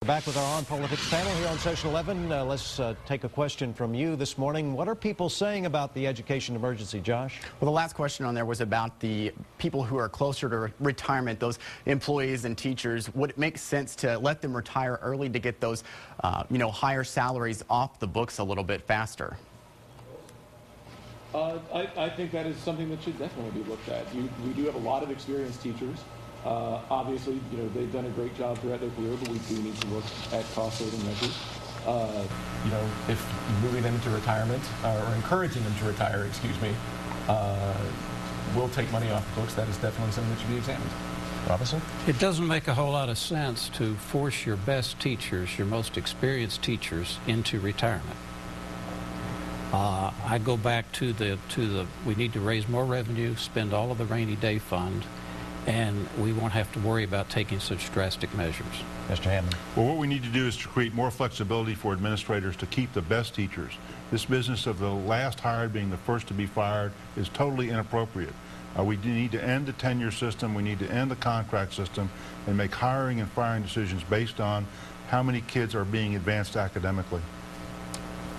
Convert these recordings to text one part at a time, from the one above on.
Back with our On Politics panel here on Session 11. Let's take a question from you this morning. What are people saying about the education emergency, Josh? Well, the last question on there was about the people who are closer to retirement, those employees and teachers. Would it make sense to let them retire early to get those, higher salaries off the books a little bit faster? I think that is something that should definitely be looked at. We do have a lot of experienced teachers. Obviously, they've done a great job throughout their career, but we do need to look at cost-saving measures. If moving them into retirement or encouraging them to retire, will take money off the books, that is definitely something that should be examined. Robinson? It doesn't make a whole lot of sense to force your best teachers, your most experienced teachers, into retirement. I go back to we need to raise more revenue, spend all of the rainy day fund, and we won't have to worry about taking such drastic measures. Mr. Hammond. Well, what we need to do is to create more flexibility for administrators to keep the best teachers. This business of the last hired being the first to be fired is totally inappropriate. We need to end the tenure system, we need to end the contract system, and make hiring and firing decisions based on how many kids are being advanced academically.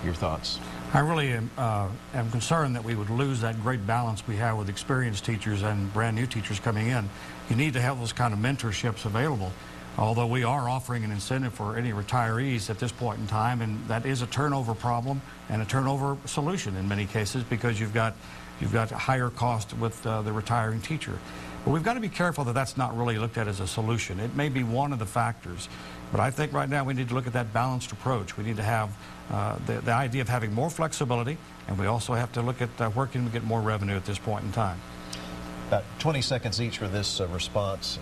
Your thoughts? I really am concerned that we would lose that great balance we have with experienced teachers and brand new teachers coming in. You need to have those kind of mentorships available, although we are offering an incentive for any retirees at this point in time, and that is a turnover problem and a turnover solution in many cases, because you've got higher cost with the retiring teacher. But we've got to be careful that that's not really looked at as a solution. It may be one of the factors, but I think right now we need to look at that balanced approach. We need to have the idea of having more flexibility, and we also have to look at where can we get more revenue at this point in time. About 20 seconds each for this response.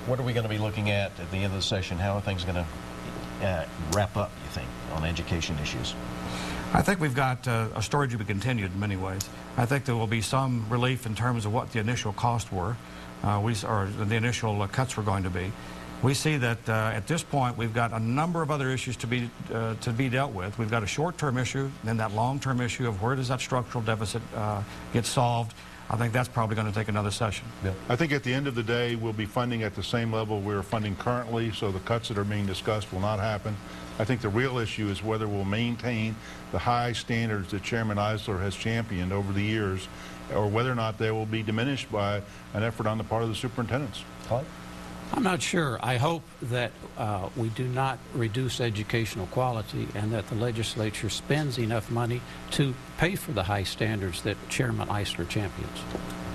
What are we going to be looking at the end of the session? How are things going to wrap up, you think, on education issues? I think we've got a story to be continued in many ways. I think there will be some relief in terms of what the initial costs were, or the initial cuts were going to be. We see that at this point we've got a number of other issues to be dealt with. We've got a short-term issue, then that long-term issue of where does that structural deficit get solved. I think that's probably going to take another session. Yeah. I think at the end of the day we'll be funding at the same level we're funding currently, so the cuts that are being discussed will not happen. I think the real issue is whether we'll maintain the high standards that Chairman Eisler has championed over the years, or whether or not they will be diminished by an effort on the part of the superintendents. Clyde? I'm not sure. I hope that we do not reduce educational quality and that the legislature spends enough money to pay for the high standards that Chairman Eisler champions.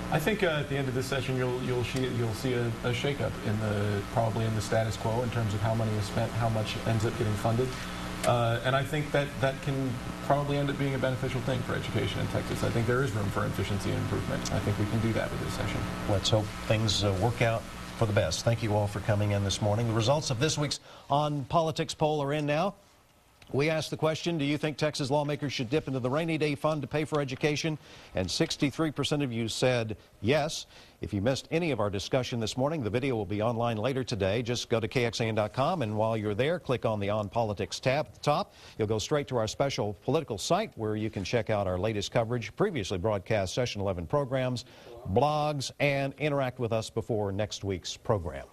I think at the end of this session you'll see a shakeup probably in the status quo in terms of how money is spent, how much ends up getting funded, and I think that can probably end up being a beneficial thing for education in Texas. I think there is room for efficiency and improvement. I think we can do that with this session. Let's hope things work out for the best. Thank you all for coming in this morning. The results of this week's On Politics poll are in now. We asked the question, do you think Texas lawmakers should dip into the rainy day fund to pay for education? And 63% of you said yes. If you missed any of our discussion this morning, the video will be online later today. Just go to KXAN.com, and while you're there, click on the On Politics tab at the top. You'll go straight to our special political site where you can check out our latest coverage, previously broadcast Session 11 programs, blogs, and interact with us before next week's program.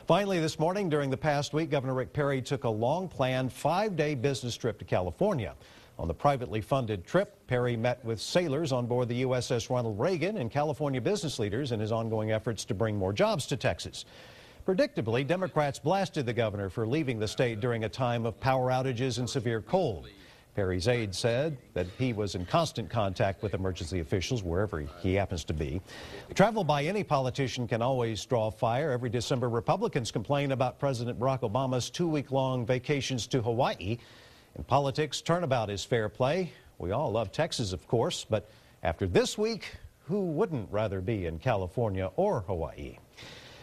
Finally, this morning, during the past week, Governor Rick Perry took a long-planned 5-day business trip to California. On the privately funded trip, Perry met with sailors on board the USS Ronald Reagan and California business leaders in his ongoing efforts to bring more jobs to Texas. Predictably, Democrats blasted the governor for leaving the state during a time of power outages and severe cold. Perry's aide said that he was in constant contact with emergency officials wherever he happens to be. Travel by any politician can always draw fire. Every December, Republicans complain about President Barack Obama's 2-week-long vacations to Hawaii. In politics, turnabout is fair play. We all love Texas, of course, but after this week, who wouldn't rather be in California or Hawaii?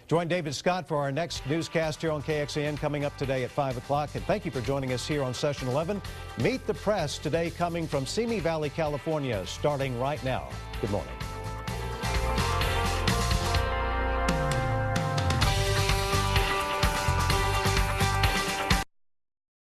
Join David Scott for our next newscast here on KXAN coming up today at 5 o'clock. And thank you for joining us here on Session 11. Meet the Press today coming from Simi Valley, California, starting right now. Good morning.